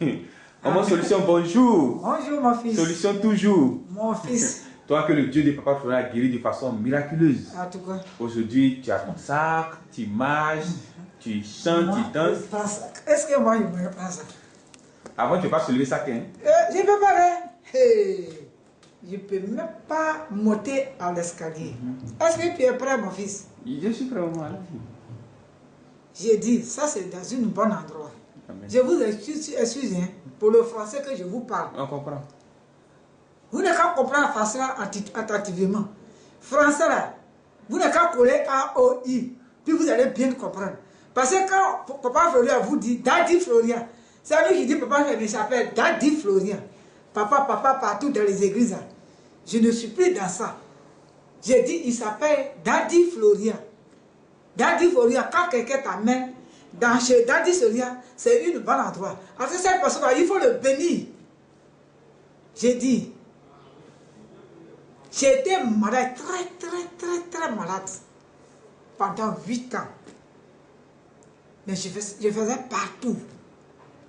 Maman Solution, bonjour. Bonjour mon fils. Solution toujours. Mon fils. Toi que le Dieu de Papa Florian a guéri de façon miraculeuse. En tout cas. Aujourd'hui, tu as ton sac, tu marches, tu chantes, tu danses. Est-ce que moi, je me reprends ça? Avant, tu ne peux pas soulever ça, hein? Je ne peux pas, hein? Hey. Je ne peux même pas monter à l'escalier. Est-ce que tu es prêt, mon fils? Je suis prêt, maman. J'ai dit, ça c'est dans un bon endroit. Amen. Je vous excuse hein, pour le français que je vous parle. On comprend. Vous n'avez qu'à comprendre français attentivement. Français là, vous n'avez qu'à coller A-O-I, puis vous allez bien comprendre. Parce que quand Papa Florian vous dit Daddy Florian, c'est lui qui dit Papa Florian, il s'appelle Daddy Florian. Papa, partout dans les églises. Là. Je ne suis plus dans ça. J'ai dit, il s'appelle Daddy Florian. Daddy Florian, quand quelqu'un t'amène chez Daddy Florian, c'est un bon endroit. Parce que cette personne-là, il faut le bénir. J'ai dit, j'ai été malade, très malade, pendant 8 ans. Mais je faisais partout.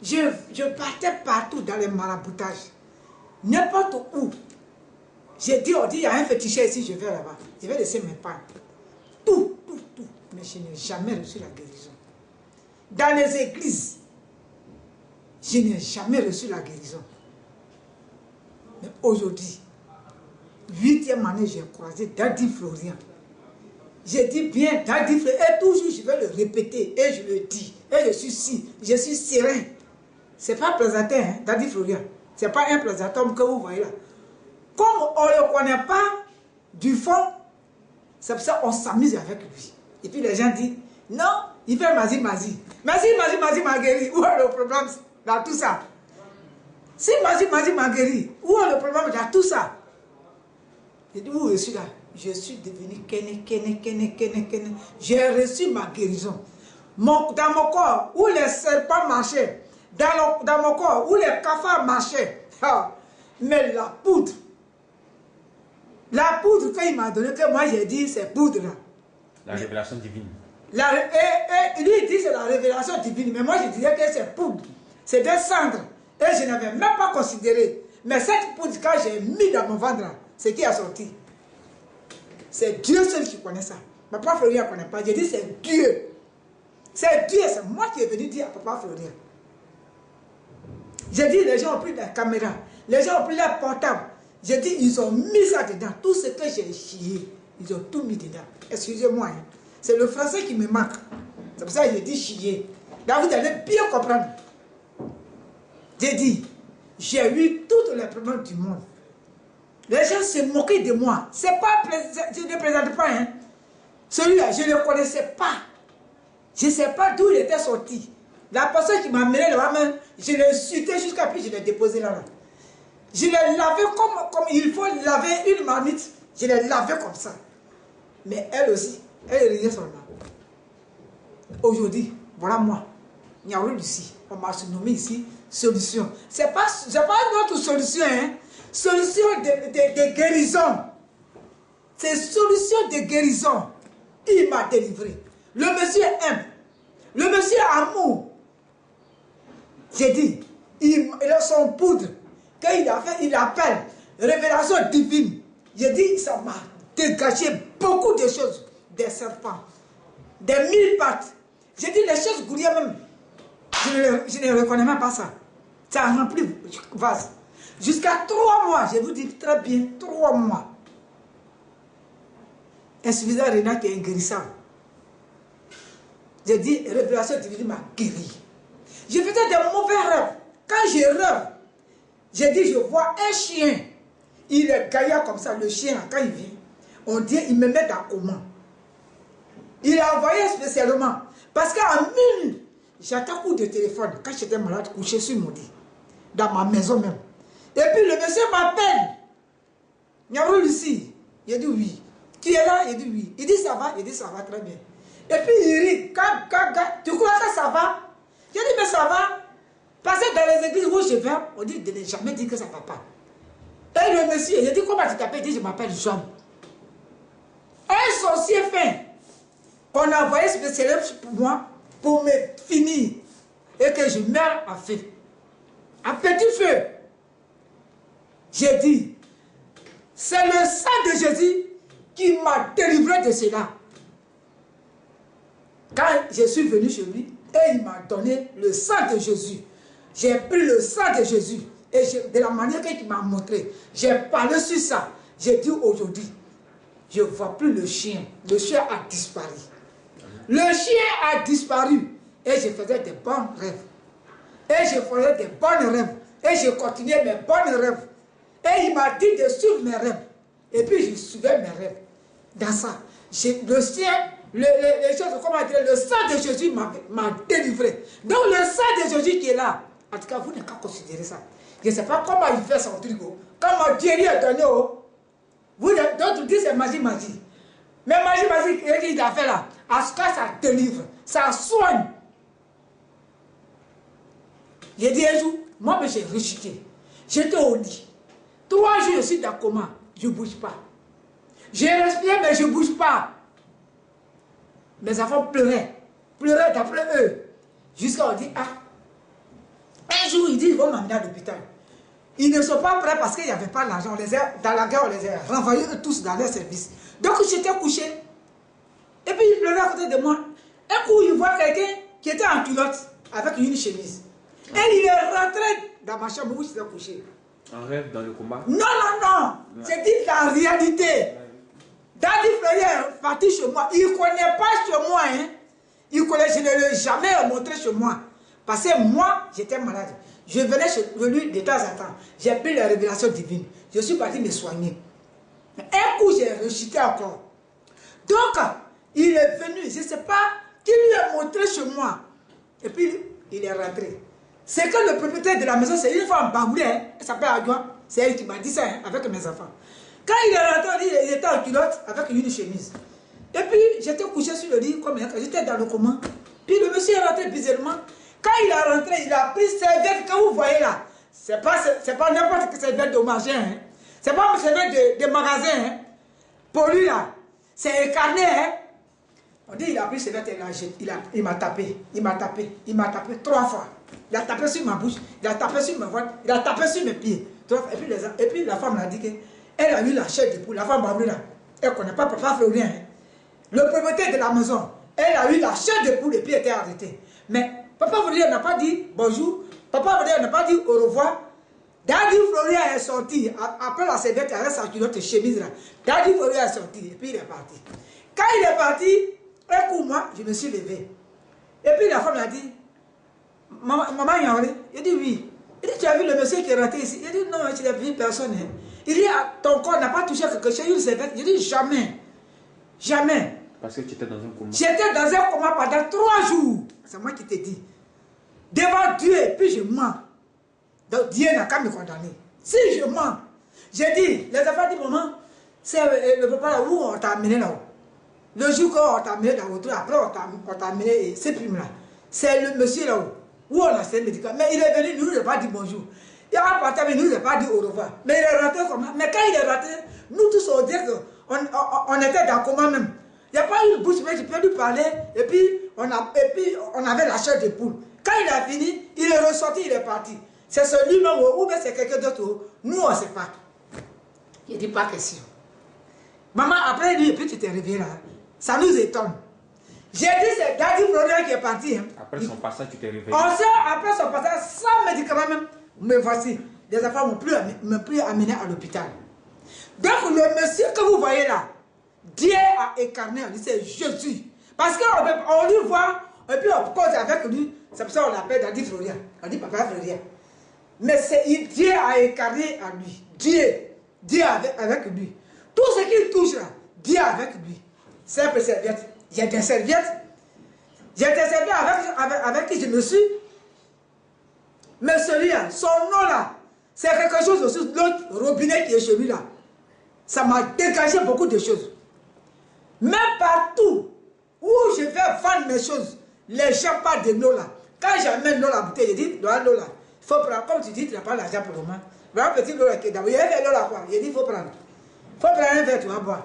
Je partais partout dans les maraboutages. N'importe où. J'ai dit, on dit, il y a un féticheur ici, je vais là-bas. Je vais laisser mes pas. Tout. Mais je n'ai jamais reçu la guérison. Dans les églises, je n'ai jamais reçu la guérison. Mais aujourd'hui, 8e année, j'ai croisé Daddy Florian. J'ai dit bien Daddy Florian. Et toujours, je vais le répéter. Et je le dis. Et je suis serein. Ce n'est pas un plaisantin, hein, Daddy Florian. Ce n'est pas un plaisantin que vous voyez là. Comme on ne le connaît pas du fond, c'est pour ça qu'on s'amuse avec lui. Et puis les gens disent, non, il fait Mazi m'a guéri. Où est le problème dans tout ça? Si Mazi m'a guéri, où est le problème dans tout ça? Et dit, où je suis là? Je suis devenu Kene. J'ai reçu ma guérison. Dans mon corps, où les serpents marchaient, dans mon corps, où les cafards marchaient, mais la poudre qu'il m'a donnée, que moi j'ai dit, c'est poudre là. La révélation divine. Lui il dit c'est la révélation divine, mais moi je disais que c'est poudre. C'est des cendres. Et je n'avais même pas considéré. Mais cette poudre, quand j'ai mis dans mon ventre, c'est qui a sorti. C'est Dieu seul qui connaît ça. Papa Florian ne connaît pas. J'ai dit c'est Dieu. C'est Dieu, c'est moi qui est venu dire à Papa Florian. J'ai dit les gens ont pris la caméra. Les gens ont pris leur portable. J'ai dit ils ont mis ça dedans. Tout ce que j'ai chié, ils ont tout mis dedans. Excusez-moi. Hein. C'est le français qui me manque. C'est pour ça que j'ai dit chier. Là, vous allez bien comprendre. J'ai dit, j'ai eu tous les problèmes du monde. Les gens se moquaient de moi. C'est pas, je ne présente pas. Hein. Celui-là, je ne le connaissais pas. Je ne sais pas d'où il était sorti. La personne qui m'a amené là-bas, je l'ai insulté jusqu'à puis je l'ai déposé là-bas. Je l'ai lavé comme il faut laver une marmite. Je l'ai lavé comme ça. Mais elle aussi, elle riait son âme. Aujourd'hui, voilà moi. Niaoulou ici. On m'a nommé ici solution. C'est pas notre solution, hein. Solution de guérison. C'est solution de guérison. Il m'a délivré. Le monsieur aime. Le monsieur amour. J'ai dit, il a son poudre. Quand il a fait, il appelle révélation divine. J'ai dit, ça m'a dégagé beaucoup de choses. Des serpents, des 1000 pattes. J'ai dit, les choses gourrières même. Je ne reconnais même pas ça. Ça a rempli vase. Jusqu'à 3 mois, je vous dis très bien, 3 mois. Insuffisant rénal qui est inguérissable. J'ai dit, révélation divine m'a guéri. Je faisais des mauvais rêves. Quand je rêve, j'ai dit, je vois un chien. Il est gaillard comme ça, le chien, quand il vient, on dit, il me met dans comment. Il a envoyé spécialement. Parce qu'en minute, j'attends un coup de téléphone. Quand j'étais malade, couché sur mon lit. Dans ma maison même. Et puis le monsieur m'appelle. Niaoulou Lucie. Il dit oui. Tu es là? Il dit oui. Il dit ça va? Il dit ça va très bien. Et puis il rit. Tu crois que ça va? Je dis mais ça va. Parce que dans les églises où je vais, on dit de ne jamais dire que ça ne va pas. Et le monsieur, il dit comment tu t'appelles? Il dit je m'appelle Jean. Un sorcier fin. On a envoyé spécialement pour moi, pour me finir, et que je meurs en feu. à petit feu. J'ai dit, c'est le sang de Jésus qui m'a délivré de cela. Quand je suis venu chez lui, et il m'a donné le sang de Jésus. J'ai pris le sang de Jésus. Et de la manière qu'il m'a montré, j'ai parlé sur ça. J'ai dit aujourd'hui, je ne vois plus le chien. Le chien a disparu. Le chien a disparu. Et je faisais des bons rêves. Et je faisais des bons rêves. Et je continuais mes bons rêves. Et il m'a dit de suivre mes rêves. Et puis je suivais mes rêves. Dans ça, le chien, les choses, comment dire, le sang de Jésus m'a délivré. Donc le sang de Jésus qui est là, en tout cas, vous n'avez qu'à considérer ça. Je ne sais pas comment il fait son truc. Comment Dieu lui a donné. Vous, d'autres disent c'est magie. Mais magie, qu'il a fait là, à ce cas, ça délivre, ça soigne. J'ai dit un jour, moi, j'ai rejeté. J'étais au lit. 3 jours, je suis dans le coma. Je ne bouge pas. J'ai respiré, mais je ne bouge pas. Mes enfants pleuraient d'après eux. Jusqu'à on dit, ah. Un jour, ils disent, ils vont m'amener à l'hôpital. Ils ne sont pas prêts parce qu'il n'y avait pas l'argent. Dans la guerre, on les a renvoyés eux tous dans leur service. Donc, j'étais couché. Et puis, ils pleuraient à côté de moi. Un coup, ils voient quelqu'un qui était en culotte avec une chemise. Et il est rentré dans ma chambre où j'étais couché. Un rêve dans le combat? Non. C'est dit la réalité. Daddy Frère est parti chez moi. Il ne connaît pas chez moi. Hein. Je ne l'ai jamais montré chez moi. Parce que moi, j'étais malade. Je venais chez lui de temps en temps. J'ai pris la révélation divine. Je suis parti me soigner. Un coup, j'ai rejeté encore. Donc, il est venu. Je ne sais pas qui lui a montré chez moi. Et puis, il est rentré. C'est que le propriétaire de la maison, c'est une femme bagoulée. Hein. Elle s'appelle Adjoa. C'est elle qui m'a dit ça hein, avec mes enfants. Quand il est rentré, il était en culotte avec une chemise. Et puis, j'étais couché sur le lit, comme j'étais dans le coma. Puis le monsieur est rentré bizarrement. Quand il est rentré, il a pris serviette que vous voyez là. C'est pas n'importe quelle serviette de marché. Hein. C'est pas une serviette de magasin. Hein. Pour lui là, c'est un carnet. Hein. On dit il a pris serviette et il m'a tapé. Il m'a tapé 3 fois. Il a tapé sur ma bouche, il a tapé sur ma voix, il a tapé sur mes pieds. Et puis la femme l'a dit qu'elle a eu la chair de poule. La femme Babrou là, elle ne connaît pas Papa Florien. Hein. Le propriétaire de la maison, elle a eu la chair de poule et puis elle était arrêtée. Mais Papa Florien n'a pas dit bonjour, Papa Florien n'a pas dit au revoir. Daddy Florien est sorti, après la serviette avec sa culotte et chemise là. Daddy Florien est sorti et puis il est parti. Quand il est parti, un coup moi, je me suis levé. Et puis la femme a dit, maman Yanré, il dit oui. Il dit, tu as vu le monsieur qui est rentré ici? Il dit, non, tu n'as vu personne. Hein. Il dit, ton corps n'a pas touché quelque chose, une serviette. Il dit, jamais. Jamais. Parce que tu étais dans un coma. J'étais dans un coma pendant 3 jours. C'est moi qui t'ai dit. Devant Dieu, et puis je mens. Donc Dieu n'a qu'à me condamner. Si je mens, j'ai dit, les enfants disent, maman, c'est le papa là où on t'a amené là-haut. Le jour qu'on t'a amené là-haut, après on t'a amené ces primes-là. C'est le monsieur là-haut, où on a fait le médicament. Mais il est venu, nous, il n'a pas dit bonjour. Il a parti, mais nous, il n'a pas dit au revoir. Mais il est rentré comme ça. Mais quand il est rentré, nous tous, on dit qu'on était dans le coma même. Il n'y a pas eu de bouche, mais j'ai pu lui parler. Et puis, on avait la chair de poule. Quand il a fini, il est ressorti, il est parti. C'est celui-même ou bien c'est quelqu'un d'autre. Nous, on ne sait pas. Il dit pas question. Maman, après lui, et puis tu t'es réveillé là. Ça nous étonne. J'ai dit, c'est Daddy Florien qui est parti. Hein. Après son passage, tu t'es réveillé. On sait, après son passage, sans médicament même. Mais voici, les enfants m'ont plus amené à l'hôpital. Donc, le monsieur que vous voyez là, Dieu a incarné, c'est Jésus. Parce qu'on lui voit, et puis on cause avec lui. C'est pour ça qu'on l'appelle Daddy Florien. On dit Papa Florien. Mais Dieu a incarné en lui. Dieu avec lui. Tout ce qu'il touche là, Dieu avec lui. Simple serviette. J'ai des serviettes. J'ai des serviettes avec qui je me suis. Mais celui-là, son nom là, c'est quelque chose aussi. L'autre robinet qui est chez lui là, ça m'a dégagé beaucoup de choses. Même partout où je vais vendre mes choses, les gens parlent de l'eau là. Quand j'amène l'eau à la bouteille, je dis, l'eau là, il faut prendre. Comme tu dis, tu n'as pas l'argent pour le moment. Voilà petit l'eau là qui est d'abord. Il y a l'eau là quoi. Je dis, il faut prendre. Il faut prendre un verre, tu vas boire.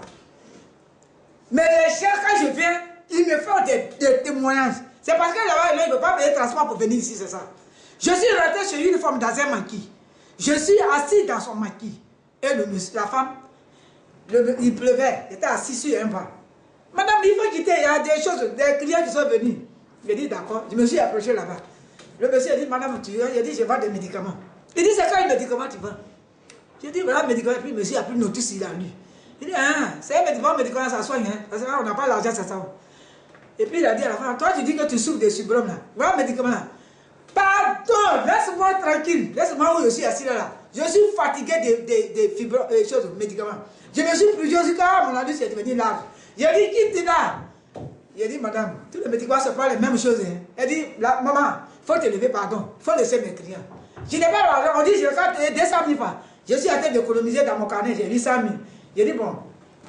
Mais les gens, quand je viens, ils me font des témoignages. C'est parce que là-bas, ils ne peuvent pas payer le transport pour venir ici, c'est ça. Je suis rentré chez une femme dans un maquis. Je suis assis dans son maquis. Et la femme, il pleuvait, il était assis sur un banc. Madame, il faut quitter, il y a des choses, des clients qui sont venus. J'ai dit d'accord, je me suis approché là-bas. Le monsieur a dit, madame, tu veux? Il a dit, je vends des médicaments. Il dit, c'est quel médicament tu vends? J'ai dit, voilà, médicament. Puis le monsieur a pris notice, il a lu. Il dit, ah, c'est un médicament, ça soigne, hein. Parce que là, on n'a pas l'argent, c'est ça. Et puis il a dit à la femme, toi tu dis que tu souffres des fibromes là. Voilà le médicament là. Pardon, laisse-moi tranquille. Laisse-moi où je suis assis là. Je suis fatigué des fibromes, des choses, médicaments. Je me suis pris, je suis quand mon anus est devenu large. J'ai dit, quitte là. Il a dit, madame, tous les médicaments ne sont pas les mêmes choses. Hein. Elle dit, maman, il faut te lever, pardon. Il faut laisser mes clients. Je n'ai pas l'argent. On dit, je vais faire 200 000 francs. Je suis en train d'économiser dans mon carnet, j'ai mis 100 000. J'ai dit, bon,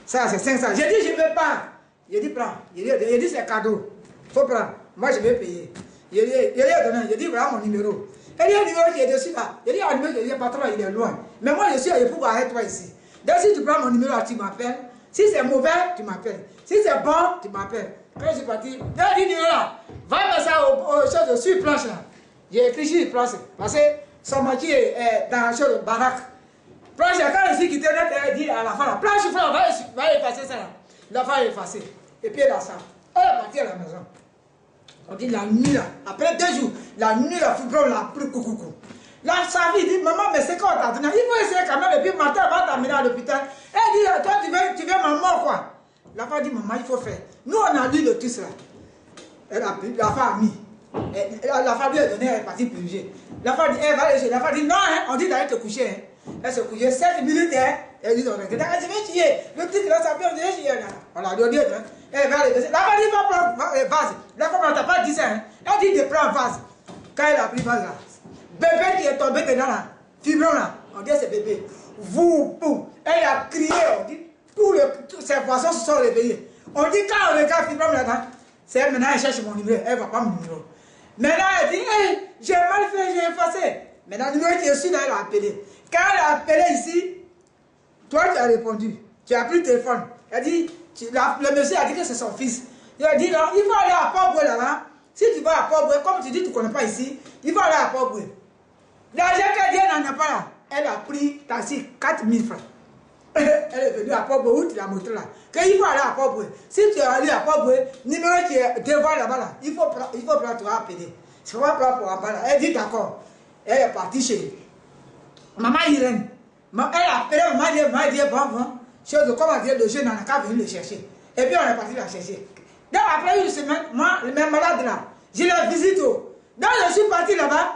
ça c'est 500. J'ai dit, je ne veux pas. J'ai dit, prends. J'ai dit, c'est cadeau. Il faut prendre. Moi, je vais payer. Je lui ai donné. J'ai dit, voilà mon numéro. Elle dit, le numéro qui est dessus là. J'ai dit, le numéro qui est patron, il est loin. Mais moi, je suis à pouvoir avec toi ici. Donc, si tu prends mon numéro, tu m'appelles. Si c'est mauvais, tu m'appelles. Si c'est bon, tu m'appelles. Quand je suis parti, j'ai dit, numéro là, va mettre ça aux choses sur planche là. J'ai écrit sur planche. Parce que son maquis est dans la chose baraque. Planche, quand je suis quitté, elle dit à la fin, planche, va effacer ça là. La femme est effacée. Et puis elle a ça. Elle est partie à la maison. On dit la nuit là. Après 2 jours, la nuit, la fibrome l'a pris coucou. La savie dit, maman, mais c'est quoi t'as donné? Il faut essayer quand même. Et puis matin, elle va t'amener à l'hôpital. Elle dit, toi, tu veux ma mort quoi? La femme dit, maman, il faut faire. Nous, on a lu le tout cela. La femme a mis. La femme lui a donné, elle est partie purger. La femme dit, elle va aller chez. La femme dit, non, hein, on dit d'aller te coucher. Hein. Elle se couchait 7 minutes. Hein. Elle dit, je vais chier. Le petit là, ça peut chier. On l'a dit, hein. Elle va aller dessus. La femme dit, va prendre vase. La femme n'a pas dit ça. Hein. Elle dit de prendre vase. Quand elle a pris vase là, bébé qui est tombé dedans là, fibron là, on dit c'est bébé. Vous, boum. Elle a crié, on dit, tous ces poissons se sont réveillés. On dit, quand on regarde fibron là-dedans, c'est elle maintenant, elle cherche mon numéro. Elle ne va pas mon numéro. Maintenant, elle dit, hey, j'ai mal fait, j'ai effacé. Maintenant, le numéro qui est dessus là, elle a appelé. Quand elle a appelé ici, toi, tu as répondu. Tu as pris le téléphone. Elle dit, le monsieur a dit que c'est son fils. Il a dit, non, il faut aller à Port-Boué là-bas. Si tu vas à Port-Boué, comme tu dis, tu ne connais pas ici, il faut aller à Port-Boué. L'argent qu'elle dit, elle n'en a pas là. Elle a pris taxi 4 000 francs. Elle est venue à Port-Boué, où tu l'as montré là. Qu'il faut aller à Port-Boué. Si tu es allé à Port-Boué, numéro qui est devant là-bas là, il faut prendre, tu vas appeler. Tu vas prendre pour là. Elle dit d'accord. Elle est partie chez Maman Irène. Elle a appelé maman dit bon, chose comment dire, le jeune n'a qu'à venir le chercher. Et puis on est parti la chercher. Donc après une semaine, moi, le même malade là, je l'ai visité. Donc je suis parti là-bas.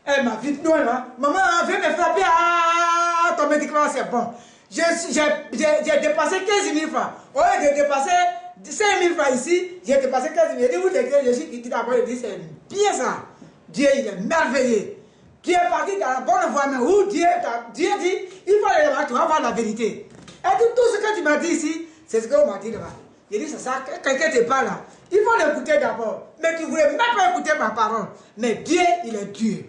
Elle m'a vite nous là. Maman, viens me frapper. Ah, ton médicament c'est bon. J'ai dépassé 15 000 francs. Au lieu de dépasser 5 000 francs ici, j'ai dépassé 15 000. J'ai dit, vous déclarez, je suis d'abord, il dit, c'est bien ça. Dieu, il est merveilleux. Qui est parti dans la bonne voie, mais où Dieu dit, il faut aller là-bas, tu vas voir la vérité. Et tout ce que tu m'as dit ici, c'est ce qu'on m'a dit là-bas. J'ai dit, c'est ça, quelqu'un te parle là. Il faut l'écouter d'abord. Mais tu ne voulais même pas écouter ma parole. Mais Dieu, il est Dieu.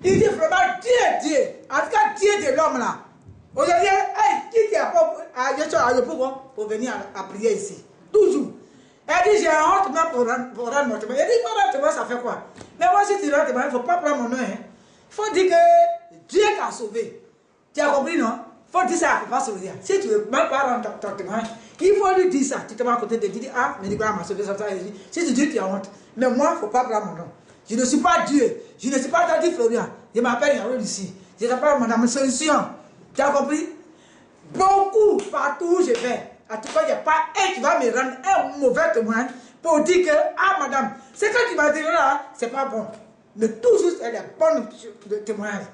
Il dit vraiment, Dieu est Dieu. En tout cas, Dieu de l'homme là. Aujourd'hui, qui est à pour venir à prier ici. Toujours. Elle dit, j'ai honte même pour rendre mon témoin. Elle dit, mon témoin, ça fait quoi? Mais moi, si tu rends témoin, il ne faut pas prendre mon nom. Hein. Il faut dire que Dieu t'a sauvé. Tu as compris, non? Il faut dire ça, il ne faut pas se dire. Si tu ne veux même pas rendre ton témoin, il faut lui dire ça. Tu te mets à côté de lui, ah, mais Nicolas m'a sauvé, ça. Si tu dis, tu as honte. Mais moi, il ne faut pas prendre mon nom. Je ne suis pas Dieu. Je ne suis pas Tati Florian. Je m'appelle Yahweh ici. Je m'appelle Madame Solution. Tu as compris? Beaucoup, partout où je vais. En tout cas, il n'y a pas un qui va me rendre un mauvais témoin pour dire que, ah madame, ce que tu m'as dit là, c'est pas bon. Mais toujours, c'est des bonnes témoignages.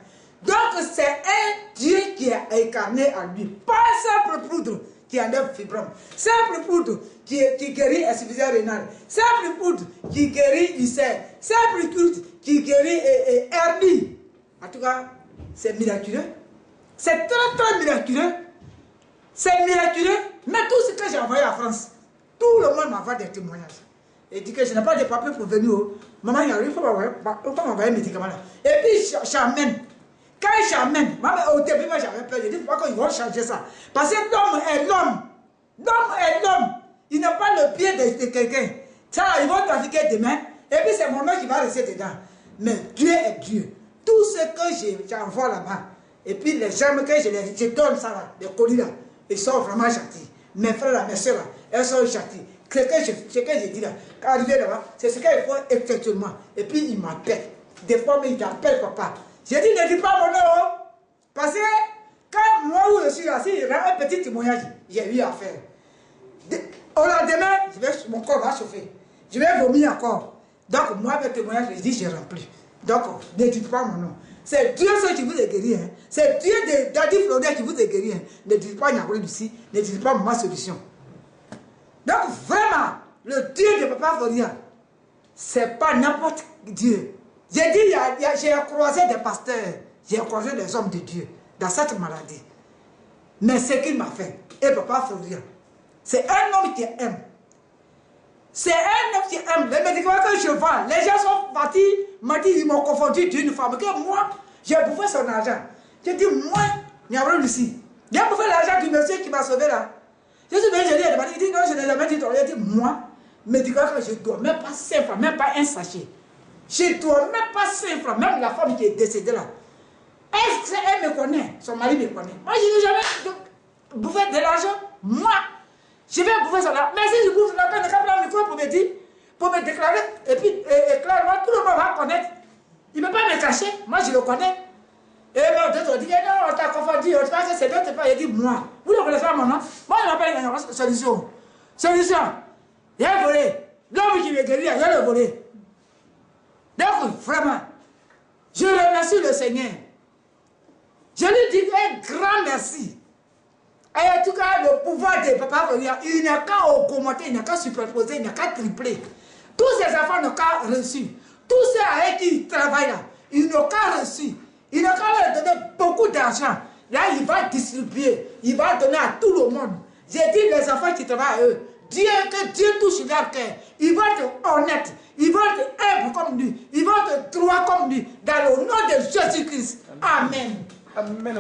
Donc, c'est un Dieu qui est incarné en lui. Pas simple poudre qui enlève fibrome. Simple poudre qui guérit insuffisance rénale. Simple poudre qui guérit ulcère. Simple poudre qui guérit hernie. En tout cas, c'est miraculeux. C'est très très miraculeux. C'est miraculeux. Mais tout ce que j'ai envoyé en France, tout le monde m'envoie des témoignages. Et dit que je n'ai pas de papier pour venir. Maman, il faut m'envoyer un médicament là. Et puis, j'amène. Quand j'amène, au début, j'avais peur. Je dis, pourquoi ils vont changer ça? Parce que l'homme est l'homme. L'homme est l'homme. Il n'a pas le pied de quelqu'un. Ça, ils vont trafiquer demain. Et puis, c'est mon nom qui va rester dedans. Mais Dieu est Dieu. Tout ce que j'envoie là-bas, et puis les gemmes que je donne ça là, les colis là, ils sont vraiment gentils. Mes frères là, mes soeurs là, elles sont gentilles. Ce que je dis là, quand arrivé là-bas, c'est ce qu'il faut effectivement. Et puis il m'appelle. Des fois, mais il appelle papa. J'ai dit, ne dis pas mon nom. Parce que quand moi où je suis là, il y a un petit témoignage, j'ai eu à faire. Au lendemain, mon corps va chauffer. Je vais vomir encore. Donc, moi, le témoignage, je dis, j'ai rempli. Donc, ne dites pas mon nom. C'est Dieu seul qui vous a guéri. Hein. C'est Dieu de Daddy Florida qui vous a guéri. Hein. Ne dites pas Niakoulé Lucie. Ne dites pas ma solution. Donc, vraiment, le Dieu de Papa Florida, c'est pas n'importe Dieu. J'ai dit, j'ai croisé des pasteurs, j'ai croisé des hommes de Dieu dans cette maladie. Mais ce qu'il m'a fait, et Papa Florida, c'est un homme qui aime. C'est un homme qui aime. Les médicaments que je vends, les gens sont partis, m'ont dit, ils m'ont confondu d'une femme. Que moi, j'ai bouffé son argent. J'ai dit, moi, Niakoulé Lucie, j'ai bouffé l'argent du monsieur qui m'a sauvé là. Je suis venu, il dit, non, je n'ai jamais dit, il a dit, moi, médicaments que je ne dois même pas 5 francs, même pas un sachet. Je ne dois même pas 5 francs, même la femme qui est décédée là. Elle me connaît, son mari me connaît. Moi, je n'ai jamais bouffé de l'argent. Moi, je vais bouffer ça là. Mais si je bouffe ça là, je vais prendre le micro pour me dire, pour me déclarer. Et puis, clairement, tout le monde va connaître. Il ne peut pas me cacher. Moi, je le connais. Et même d'autres ont dit, non, on t'a confondu. On t'a dit, c'est d'autres pas. Il dit, moi. Vous ne connaissez pas mon nom? Moi, je m'appelle Solution. Solution. Il a volé. L'homme qui me guérit, il a le volé. Donc, vraiment, je remercie le Seigneur. Je lui dis un grand merci. Et en tout cas, le pouvoir de Papa Florida, il n'a qu'à augmenter, il n'a qu'à superposer, il n'a qu'à tripler. Tous ces enfants n'ont qu'à reçu. Tous ceux avec qui il travaille là, ils n'ont qu'à reçu. Il n'a qu'à leur donner beaucoup d'argent. Là, il va distribuer. Il va donner à tout le monde. J'ai dit les enfants qui travaillent à eux. Que Dieu touche leur cœur. Ils vont être honnêtes. Ils vont être humbles comme lui. Ils vont être droits comme lui. Dans le nom de Jésus-Christ. Amen. Amen.